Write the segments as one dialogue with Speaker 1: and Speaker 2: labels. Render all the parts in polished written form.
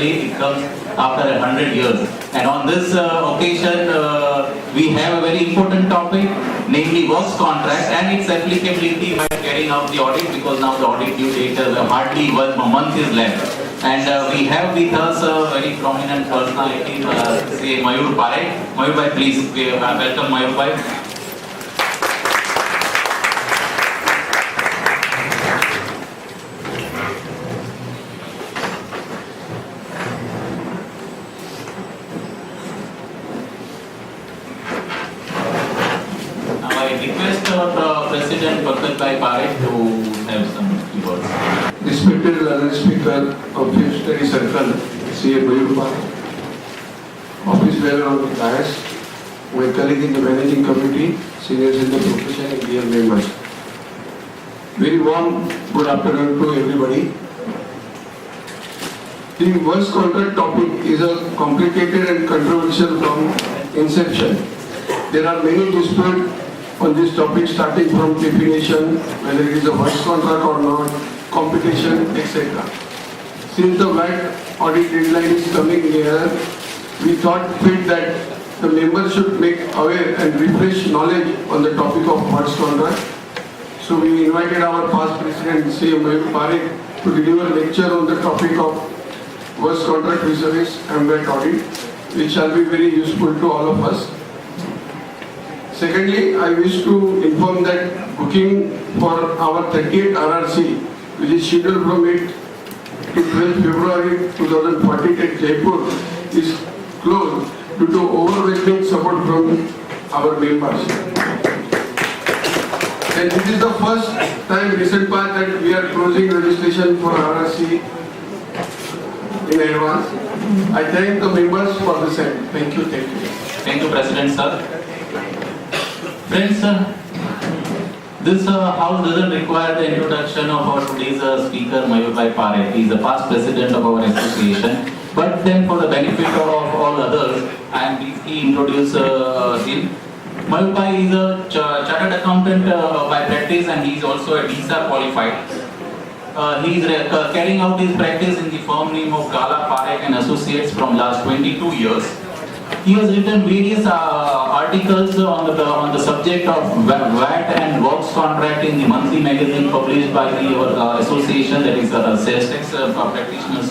Speaker 1: suddenly it comes after 100 years. And on this occasion, we have a very important topic, namely works contract and its applicability by carrying out the audit, because now the audit due date hardly 1 month is left. And we have with us a very prominent personality, say Mayur Parekh. Mayur bhai, please welcome Mayur bhai. Now I request our President Pankaj Bhai Parekh to have some keywords.
Speaker 2: Respected Honorary Speaker of Fifth Study Circle, C.A. Mayur Parekh, Office Bearer on the dais, my colleague in the Managing Committee, seniors in the profession and dear members. Very warm good afternoon to everybody. The works contract topic is a complicated and controversial from inception. There are many disputes on this topic, starting from definition, whether it is a works contract or not, competition, etc. Since the VAT audit deadline is coming near, we thought fit that the members should make aware and refresh knowledge on the topic of works contract. So we invited our past president, C. Mayur Parekh, to deliver a lecture on the topic of works contract vis-a-vis VAT audit, which shall be very useful to all of us. Secondly, I wish to inform that booking for our 38th RRC, which is scheduled from 8 to 12 February 2014 at Jaipur, is closed due to overwhelming support from our members. And this is the first time recent past that we are closing registration for RRC in advance. I thank the members for the same. Thank you. Thank you.
Speaker 1: Thank you, President sir. Friends, this house doesn't require the introduction of our today's speaker, Mayur Bhai Parekh. He is the past president of our association. But then, for the benefit of all others, I am briefly introduce him. Mayur Bhai is a chartered accountant by practice, and he is also a DISA qualified. He is carrying out his practice in the firm name of Gala Parekh and Associates from last 22 years. He has written various articles on the subject of VAT and works contract in the monthly magazine published by our association, that is Sales Tax Practitioners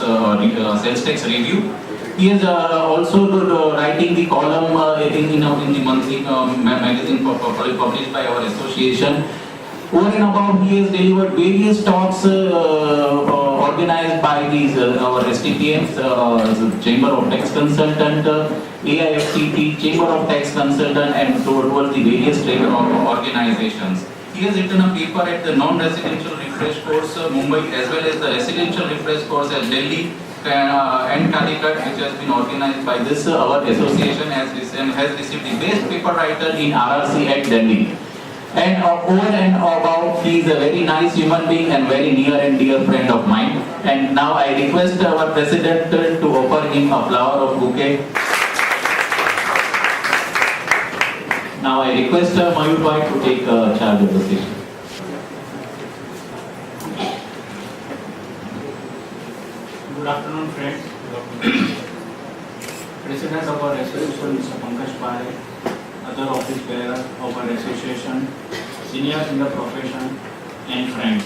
Speaker 1: Sales Tax Review. He is also writing the column in the monthly magazine published by our association. Over and above, he has delivered various talks organized by these our STPMs, Chamber of Tax Consultant, AIFTT, Chamber of Tax Consultant, and towards the various trade organizations. He has written a paper at the non-residential refresh course Mumbai, as well as the residential refresh course at Delhi and Calicut, which has been organized by this our association, and has received the best paper writer in RRC at Delhi. And over and above, he is a very nice human being and very near and dear friend of mine. And now I request our president to offer him a flower of bouquet. Now I request Mayur Bhai to take charge of the session.
Speaker 3: Good afternoon, friends. President of our association, Mr. Pankaj Parekh, other office bearer of our association, seniors in the profession, and friends.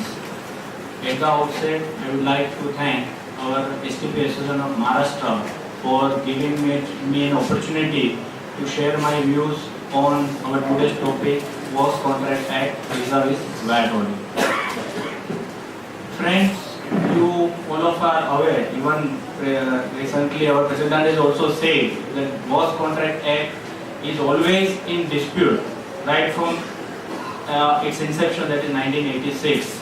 Speaker 3: At the outset, I would like to thank our STP Association of Maharashtra for giving me an opportunity to share my views on our today's topic, Works Contract Act vis-a-vis VAT audit. Friends, you all of are aware, even recently our president has also said that Works Contract Act is always in dispute right from its inception, that is 1986.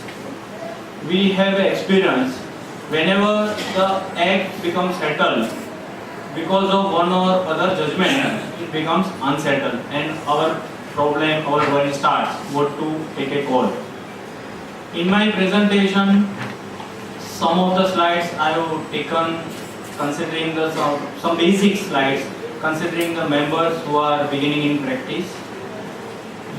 Speaker 3: We have experience whenever the act becomes settled because of one or other judgment, it becomes unsettled and our problem, our worry starts what to take a call. In my presentation, some of the slides I have taken considering some basic slides, considering the members who are beginning in practice.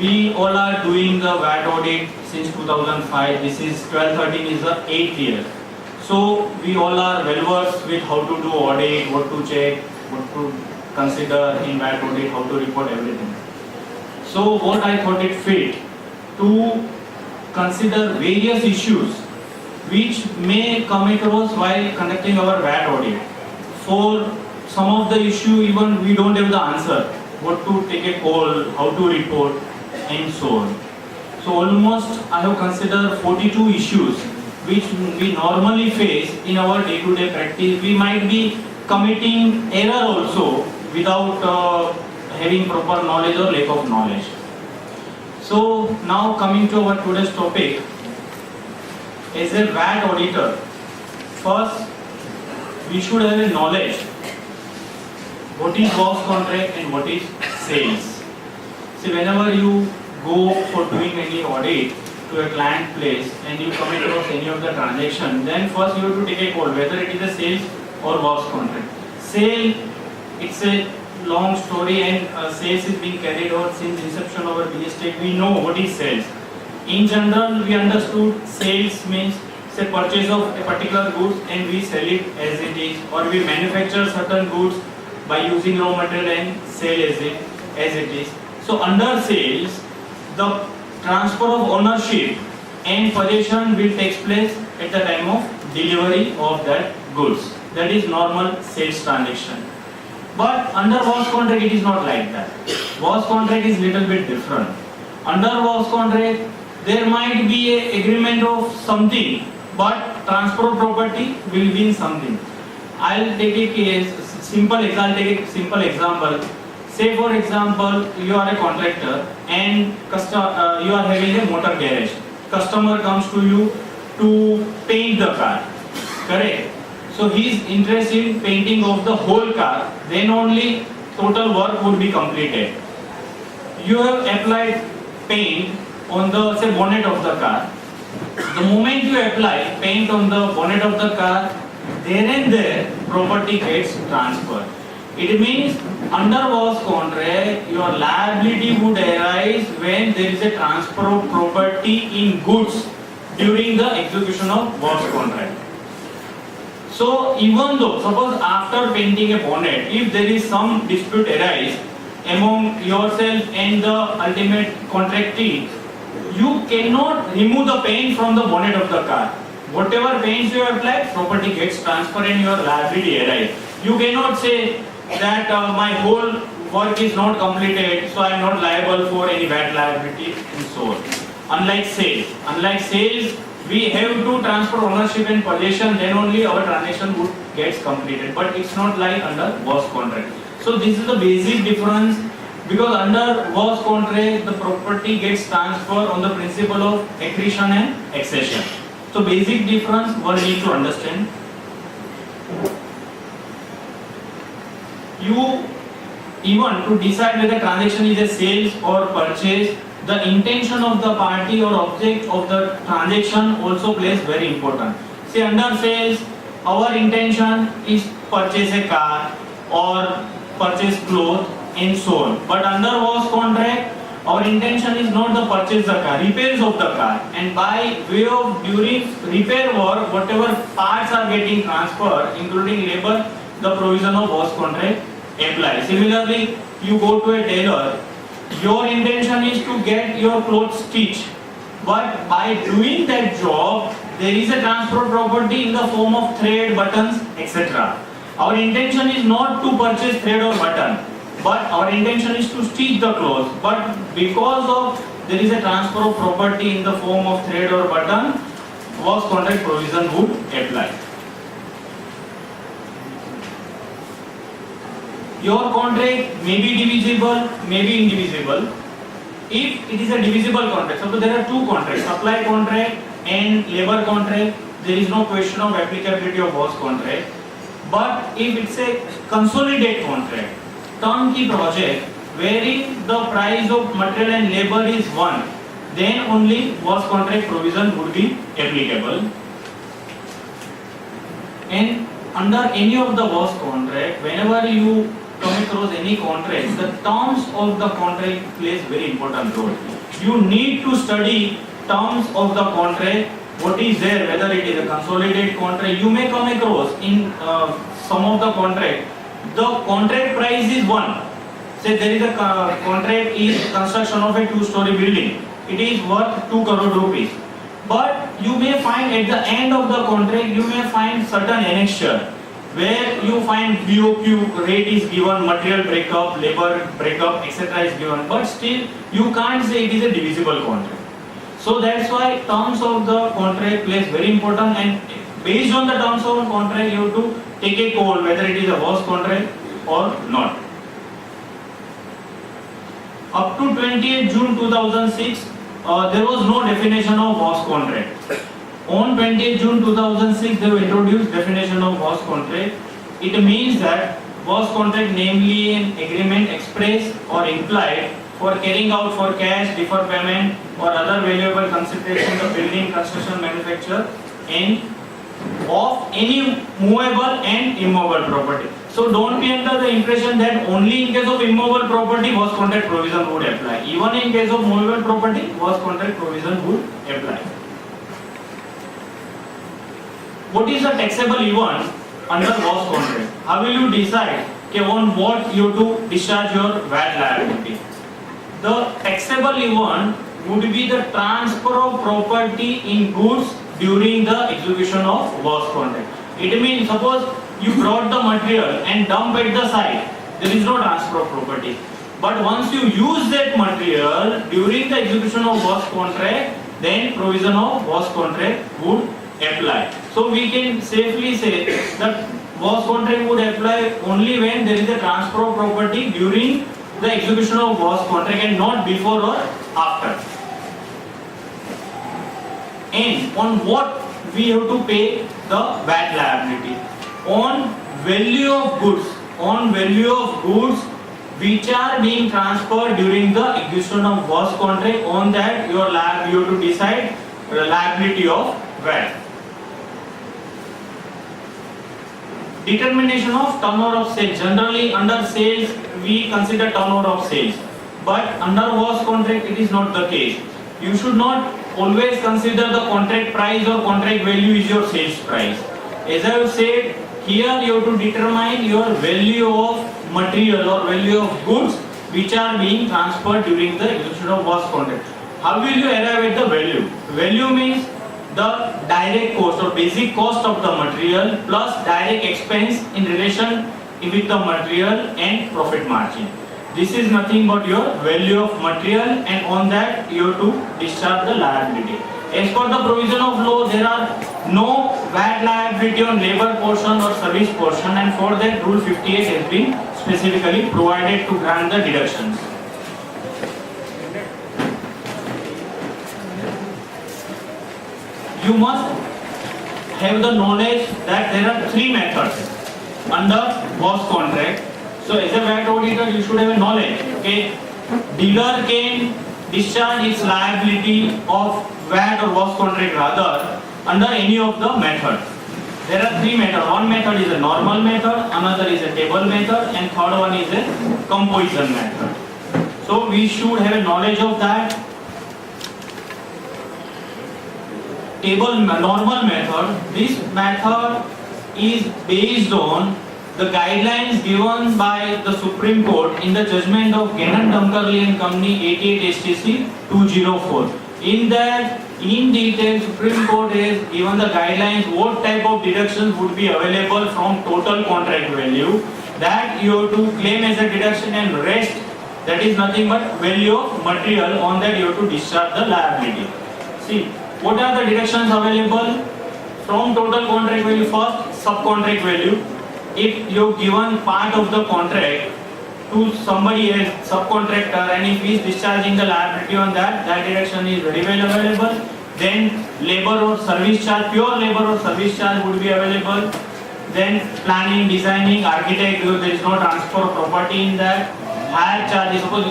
Speaker 3: We all are doing the VAT audit since 2005. This is 12-13 is the 8th year. So So we all are well versed with how to do audit, what to check, what to consider in VAT audit, how to report everything. So what I thought it fit to consider various issues which may come across while conducting our VAT audit. For some of the issue even we don't have the answer, what to take a call, how to report and so on. So almost I have considered 42 issues which we normally face in our day-to-day practice. We might be committing error also without having proper knowledge or lack of knowledge. So now coming to our today's topic, as a VAT auditor, first we should have a knowledge what is gross contract and what is sales. See, whenever you go for doing any audit to a client place and you come across any of the transaction, then first you have to take a call whether it is a sales or gross contract. Sale, it's a long story, and sales is being carried out since inception of our real estate. We know what is sales. In general, we understood sales means say purchase of a particular goods and we sell it as it is, or we manufacture certain goods by using raw material and sell as it is. So under sales, the transfer of ownership and possession will take place at the time of delivery of that goods. That is normal sales transaction. But under gross contract it is not like that. Gross contract is little bit different. Under gross contract there might be a agreement of something, but transfer of property will be something. I'll take a case, I'll take a simple example. Say for example, you are a contractor and you are having a motor garage. Customer comes to you to paint the car, correct? So he is interested in painting of the whole car, then only total work would be completed. You have applied paint on the say bonnet of the car. The moment you apply paint on the bonnet of the car, there and there property gets transferred. It means under gross contract your liability would arise when there is a transfer of property in goods during the execution of gross contract. So even though suppose after painting a bonnet, if there is some dispute arise among yourself and the ultimate contractee, you cannot remove the paint from the bonnet of the car. Whatever paints you have applied, property gets transferred and your liability arises. You cannot say that my whole work is not completed, so I am not liable for any VAT liability and so on. Unlike sales, we have to transfer ownership and possession, then only our transaction would gets completed. But it's not like under gross contract. So this is the basic difference, because under gross contract the property gets transferred on the principle of accretion and accession. So basic difference one need to understand. You even to decide whether transaction is a sales or purchase, the intention of the party or object of the transaction also plays very important. See, under sales, our intention is purchase a car or purchase clothes and so on. But under gross contract, our intention is not to purchase the car, repairs of the car. And by way of during repair work, whatever parts are getting transferred, including labor, the provision of gross contract apply. Similarly, you go to a tailor, your intention is to get your clothes stitched, but by doing that job, there is a transfer of property in the form of thread, buttons, etc. Our intention is not to purchase thread or button, but our intention is to stitch the clothes. But because of there is a transfer of property in the form of thread or button, gross contract provision would apply. Your contract may be divisible, may be indivisible. If it is a divisible contract, suppose there are two contracts, supply contract and labor contract, there is no question of applicability of gross contract. But if it's a consolidated contract, turnkey project, wherein the price of material and labor is one, then only gross contract provision would be applicable. And under any of the gross contract, whenever you come across any contract, the terms of the contract plays very important role. You need to study terms of the contract what is there, whether it is a consolidated contract, you may come across in some of the contract, the contract price is one. Say there is a contract is construction of a 2-story building. It is worth 2 crore rupees. But you may find at the end of the contract, you may find certain annexure where you find BOQ rate is given, material breakup, labor breakup, etc. is given. But still, you can't say it is a divisible contract. So that's why terms of the contract plays very important, and based on the terms of the contract, you have to take a call whether it is a works contract or not. Up to 28 June 2006, there was no definition of works contract. On 28 June 2006, they introduced definition of works contract. It means that works contract, namely an agreement express or implied for carrying out for cash, deferred payment or other valuable consideration of building, construction, manufacture and of any movable and immovable property. So don't be under the impression that only in case of immovable property works contract provision would apply. Even in case of movable property, works contract provision would apply. What is the taxable event under works contract? How will you decide on what you to discharge your VAT liability? The taxable event would be the transfer of property in goods during the execution of works contract. It means suppose you brought the material and dump at the site, there is no transfer of property. But once you use that material during the execution of works contract, then provision of works contract would apply. So we can safely say that works contract would apply only when there is a transfer of property during the execution of works contract and not before or after. And on what we have to pay the VAT liability? On value of goods which are being transferred during the execution of works contract, on that you have to decide the liability of VAT. Determination of turnover of sales. Generally under sales we consider turnover of sales, but under works contract it is not the case. You should not always consider the contract price or contract value is your sales price. As I have said, here you have to determine your value of material or value of goods which are being transferred during the execution of works contract. How will you arrive at the value? Value means the direct cost or basic cost of the material plus direct expense in relation with the material and profit margin. This is nothing but your value of material, and on that you have to discharge the liability. As per the provision of law, there are no VAT liability on labor portion or service portion, and for that Rule 58 has been specifically provided to grant the deductions. You must have the knowledge that there are 3 methods under works contract. So as a VAT auditor, you should have a knowledge. Okay, dealer can discharge its liability of VAT or works contract rather under any of the methods. There are 3 methods. One method is a normal method, another is a table method, and third one is a composition method. So we should have a knowledge of that. Normal method. This method is based on the guidelines given by the Supreme Court in the judgment of Gannon Dunkerley and Company 88 STC 204. In that, in detail, Supreme Court has given the guidelines what type of deductions would be available from total contract value that you have to claim as a deduction, and rest, that is nothing but value of material, on that you have to discharge the liability. See, what are the deductions available from total contract value? First, subcontract value. If you have given part of the contract to somebody else, subcontractor, and if he is discharging the liability on that, that deduction is very well available. Then labor or service charge, pure labor or service charge would be available. Then planning, designing, architect, because there is no transfer of property in that. Hire charges, suppose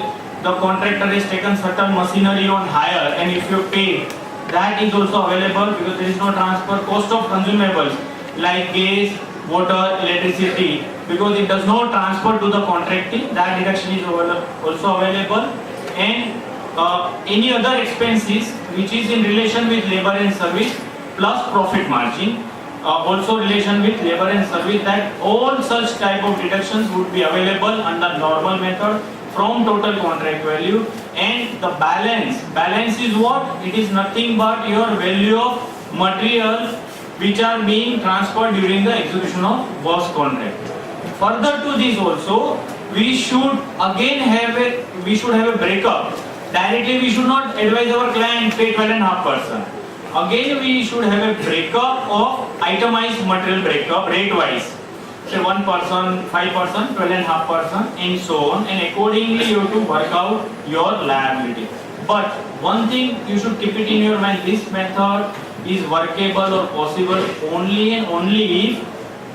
Speaker 3: the contractor has taken certain machinery on hire, and if you pay, that is also available because there is no transfer. Cost of consumables like gas, water, electricity, because it does not transfer to the contracting, that deduction is also available. And any other expenses which is in relation with labor and service, plus profit margin. Also relation with labor and service, that all such type of deductions would be available under normal method from total contract value. And the balance is what? It is nothing but your value of material which are being transferred during the execution of works contract. Further to this also, we should have a breakup. Directly we should not advise our client pay 12.5%. Again we should have a breakup of itemized material breakup rate wise. Say 1%, 5%, 12.5% and so on, and accordingly you have to work out your liability. But one thing you should keep it in your mind, this method is workable or possible only and only if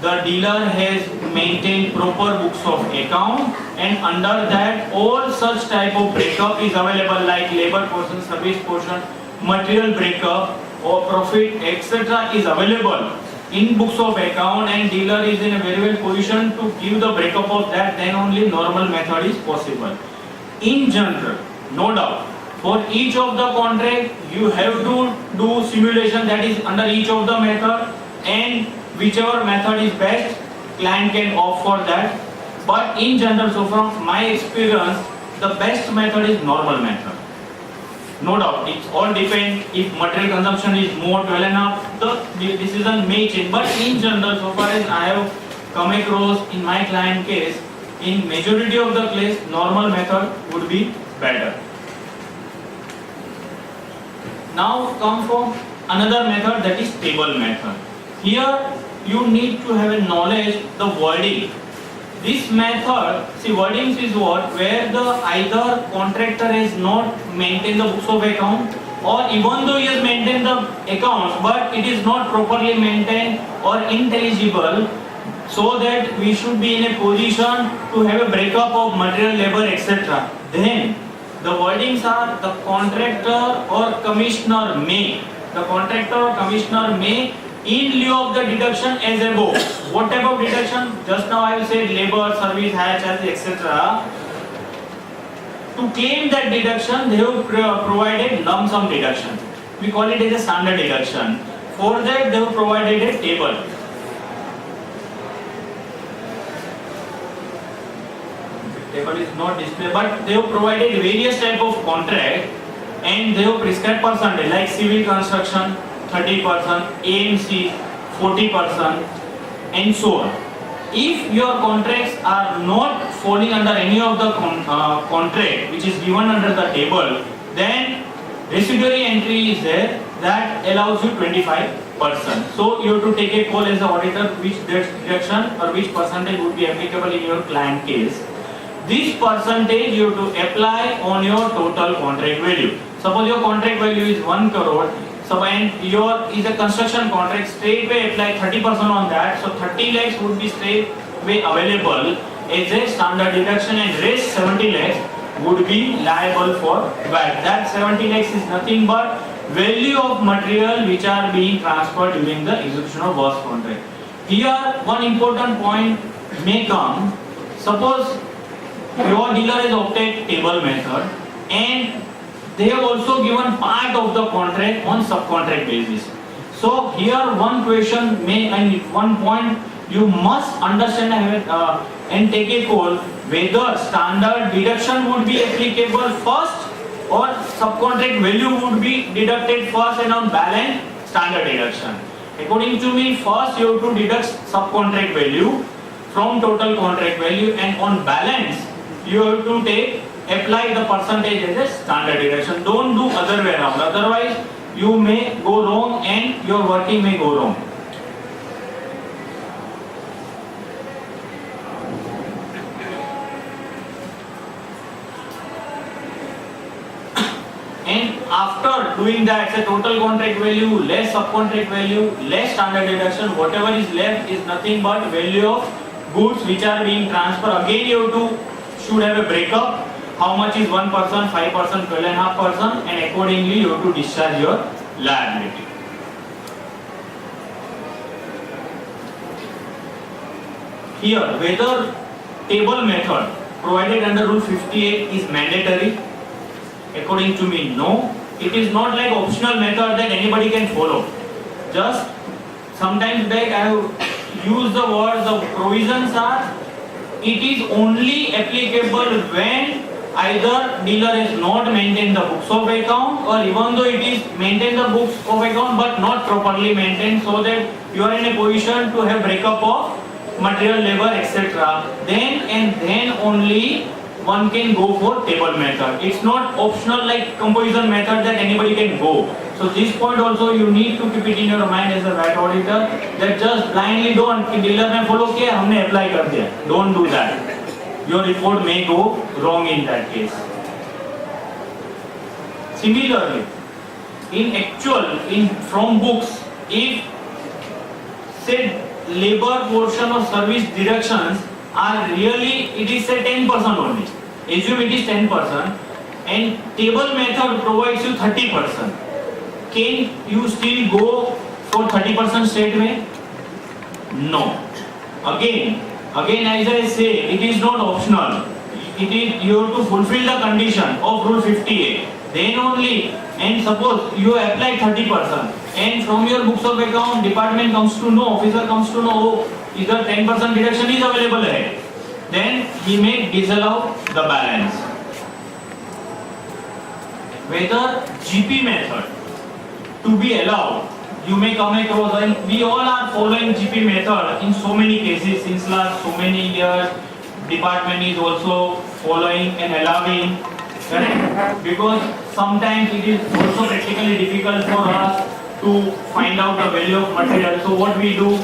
Speaker 3: the dealer has maintained proper books of account, and under that all such type of breakup is available, like labor portion, service portion, material breakup or profit etc. is available in books of account, and dealer is in a very well position to give the breakup of that. Then only normal method is possible. In general, no doubt, for each of the contract you have to do simulation, that is under each of the method, and whichever method is best, client can opt for that. But in general, so from my experience, the best method is normal method. No doubt, it all depends. If material consumption is more 12.5, the decision may change. But in general, so far as I have come across in my client case, in majority of the case, normal method would be better. Now come from another method, that is table method. Here you need to have a knowledge the wording. This method, see, wordings is what, where the either contractor has not maintained the books of account, or even though he has maintained the accounts but it is not properly maintained or intelligible, so that we should be in a position to have a breakup of material, labor etc. Then the wordings are the contractor or commissioner may. The contractor or commissioner may, in lieu of the deduction as above. What type of deduction? Just now I said labor, service, hire charges, etc. To claim that deduction, they have provided lump sum deduction. We call it as a standard deduction. For that, they have provided a table. Table is not displayed, but they have provided various type of contract, and they have prescribed percentage like civil construction 30%, AMC 40%, and so on. If your contracts are not falling under any of the contract which is given under the table, then residuary entry is there that allows you 25%. So you have to take a call as an auditor which deduction or which percentage would be applicable in your client case. This percentage you have to apply on your total contract value. Suppose your contract value is 1 crore. So when your is a construction contract, straight way apply 30% on that. So 30 lakhs would be straight way available as a standard deduction, and rest 70 lakhs would be liable for VAT. That 70 lakhs is nothing but value of material which are being transferred during the execution of works contract. Here one important point may come. Suppose your dealer has opted table method, and they have also given part of the contract on subcontract basis. So here one question may, and one point you must understand and take a call whether standard deduction would be applicable first or subcontract value would be deducted first, and on balance standard deduction. According to me, first you have to deduct subcontract value from total contract value, and on balance you have to apply the percentage as a standard deduction. Don't do other way around, otherwise you may go wrong and your working may go wrong. And after doing that, say total contract value less subcontract value less standard deduction, whatever is left is nothing but value of goods which are being transferred. Again you have to should have a breakup. How much is 1%, 5%, 12.5%, and accordingly you have to discharge your liability. Here, whether table method provided under Rule 58 is mandatory, according to me, no. It is not like optional method that anybody can follow. just sometimes back I have used the word, the provisions are, it is only applicable when either dealer has not maintained the books of account, or even though it is maintained the books of account but not properly maintained, so that you are in a position to have breakup of material, labor, etc. Then and then only one can go for table method. It's not optional like composition method that anybody can go. So this point also you need to keep it in your mind as a VAT auditor, that just blindly don't dealer ने follow किया हमने apply कर दिया. Don't do that. Your report may go wrong in that case. Similarly, from books, if said labor portion of service deductions are really, it is say 10% only. Assume it is 10% and table method provides you 30%. Can you still go for 30% straight away? No. Again as I say, it is not optional. It is, you have to fulfill the condition of Rule 58. Then only, and suppose you apply 30% and from your books of account department comes to know, officer comes to know, oh, either 10% deduction is available ahead. Then he may disallow the balance. Whether GP method to be allowed, you may come across, and we all are following GP method in so many cases since last so many years. Department is also following and allowing, correct? Because sometimes it is also practically difficult for us to find out the value of material. So what we do,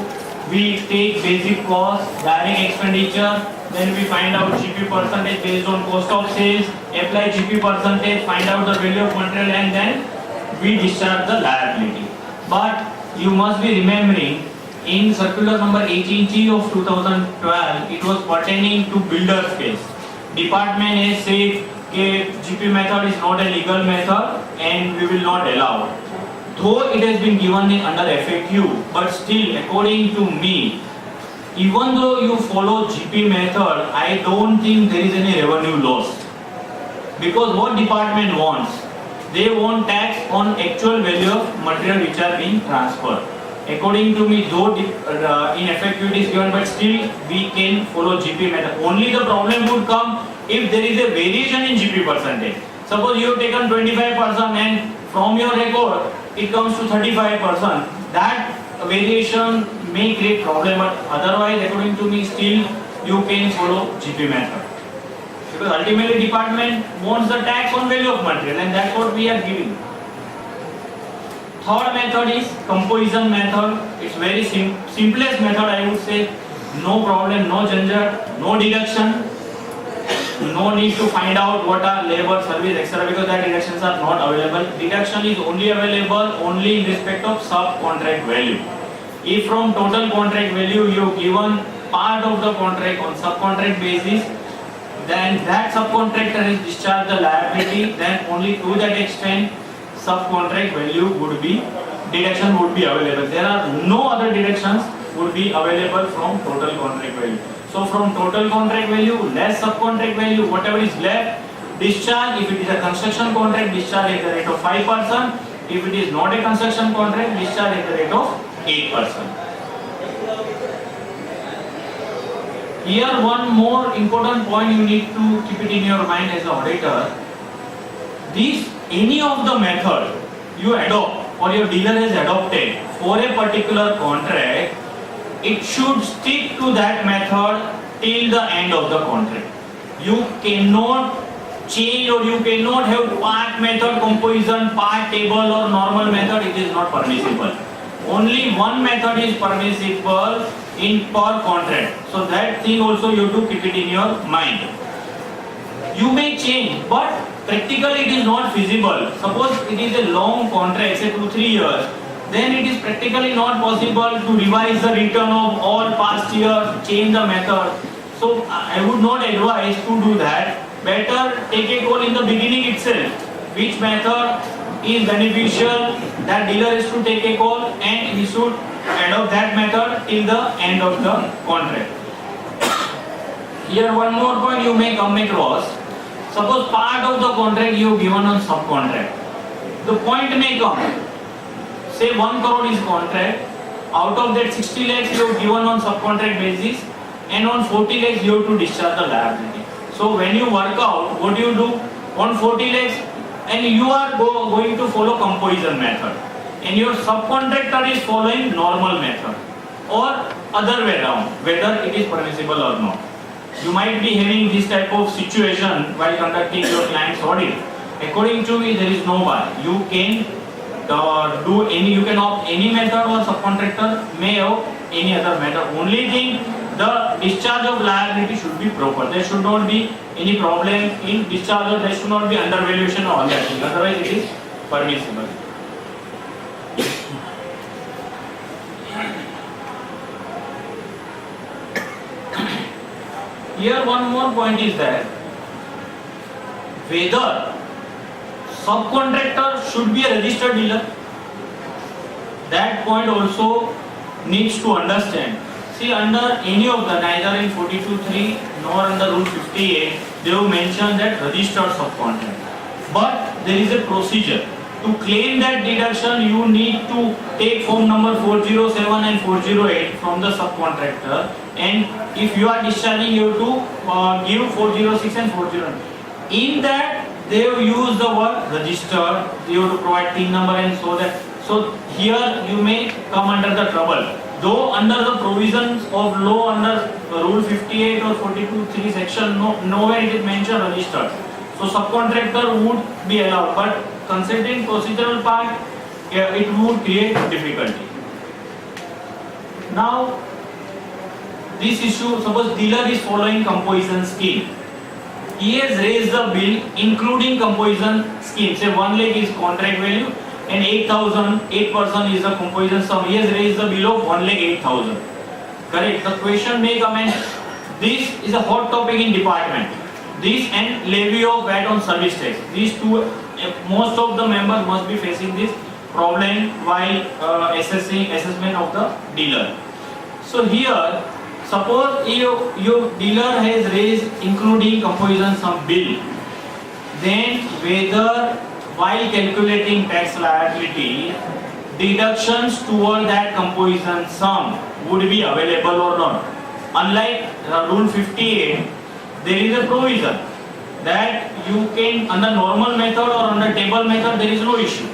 Speaker 3: we take basic cost, direct expenditure, then we find out GP percentage based on cost of sales, apply GP percentage, find out the value of material, and then we discharge the liability. But you must be remembering, in circular number 18G of 2012, it was pertaining to builder's case. Department has said that GP method is not a legal method and we will not allow. Though it has been given under FAQ, but still, according to me, even though you follow GP method, I don't think there is any revenue loss. Because what department wants? They want tax on actual value of material which are being transferred. According to me, though in FAQ it is given, but still we can follow GP method. Only the problem would come if there is a variation in GP percentage. Suppose you have taken 25% and from your record it comes to 35%. That variation may create problem, but otherwise, according to me, still you can follow GP method. Because ultimately department wants the tax on value of material, and that's what we are giving. Third method is composition method. It's very simplest method, I would say. No problem, no janjat, no deduction. No need to find out what are labor, service, etc. because that deductions are not available. Deduction is only available only in respect of subcontract value. If from total contract value you have given part of the contract on subcontract basis, then that subcontractor has discharged the liability, then only to that extent subcontract value would be, deduction would be available. There are no other deductions would be available from total contract value. So from total contract value, less subcontract value, whatever is left, discharge. If it is a construction contract, discharge at the rate of 5%. If it is not a construction contract, discharge at the rate of 8%. Here one more important point you need to keep it in your mind as an auditor. Any of the method you adopt or your dealer has adopted for a particular contract, it should stick to that method till the end of the contract. You cannot change or you cannot have part method composition, part table or normal method. It is not permissible. Only one method is permissible in per contract. So that thing also you have to keep it in your mind. You may change, but practically it is not feasible. Suppose it is a long contract, say 2-3 years, then it is practically not possible to revise the return of all past years, change the method. So I would not advise to do that. Better take a call in the beginning itself. Which method is beneficial, that dealer is to take a call and he should adopt that method till the end of the contract. Here one more point you may come across. Suppose part of the contract you have given on subcontract. The point may come. say 1 crore is contract, out of that 60 lakhs you have given on subcontract basis, and on 40 lakhs you have to discharge the liability. So when you work out, what do you do on 40 lakhs, and you are going to follow composition method, and your subcontractor is following normal method, or other way around, whether it is permissible or not. You might be having this type of situation while conducting your client's audit. According to me, there is no bar. You can you can opt any method, or subcontractor may have any other method. Only thing, the discharge of liability should be proper. There should not be any problem in discharge, or there should not be undervaluation or all that thing. Otherwise, it is permissible. Here one more point is that whether subcontractor should be a registered dealer. That point also needs to understand. See, under any of the, neither in 42.3 nor under Rule 58, they have mentioned that registered subcontractor. But there is a procedure. To claim that deduction, you need to take form number 407 and 408 from the subcontractor, and if you are discharging, you have to give 406 and 409. In that, they have used the word registered. You have to provide PIN number, and so here you may come under the trouble. Though under the provisions of law under Rule 58 or 42.3 section, nowhere it is mentioned registered. So subcontractor would be allowed, but considering procedural part, it would create difficulty. Now, this issue, suppose dealer is following composition scheme. He has raised the bill including composition scheme. Say 1 lakh is contract value and 8,000, 8% is the composition sum. He has raised the bill of 1 lakh 8,000. Correct. The question may come, and this is a hot topic in department. This and levy of VAT on service tax. These two, most of the members must be facing this problem while assessing assessment of the dealer. So here, suppose your dealer has raised including composition sum bill, then whether while calculating tax liability, deductions toward that composition sum would be available or not. Unlike Rule 58, there is a provision that you can, under normal method or under table method, there is no issue.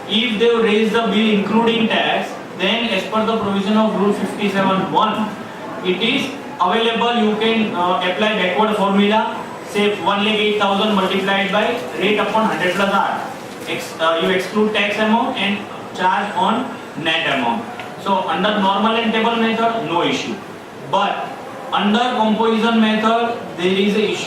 Speaker 3: If they raise the bill including tax, then as per the provision of Rule 57(1), it is available. You can apply backward formula. Say 1 lakh 8,000 multiplied by rate upon 100 plus R. You exclude tax amount and charge on net amount. So under normal and table method, no issue. But under composition method, there is a issue.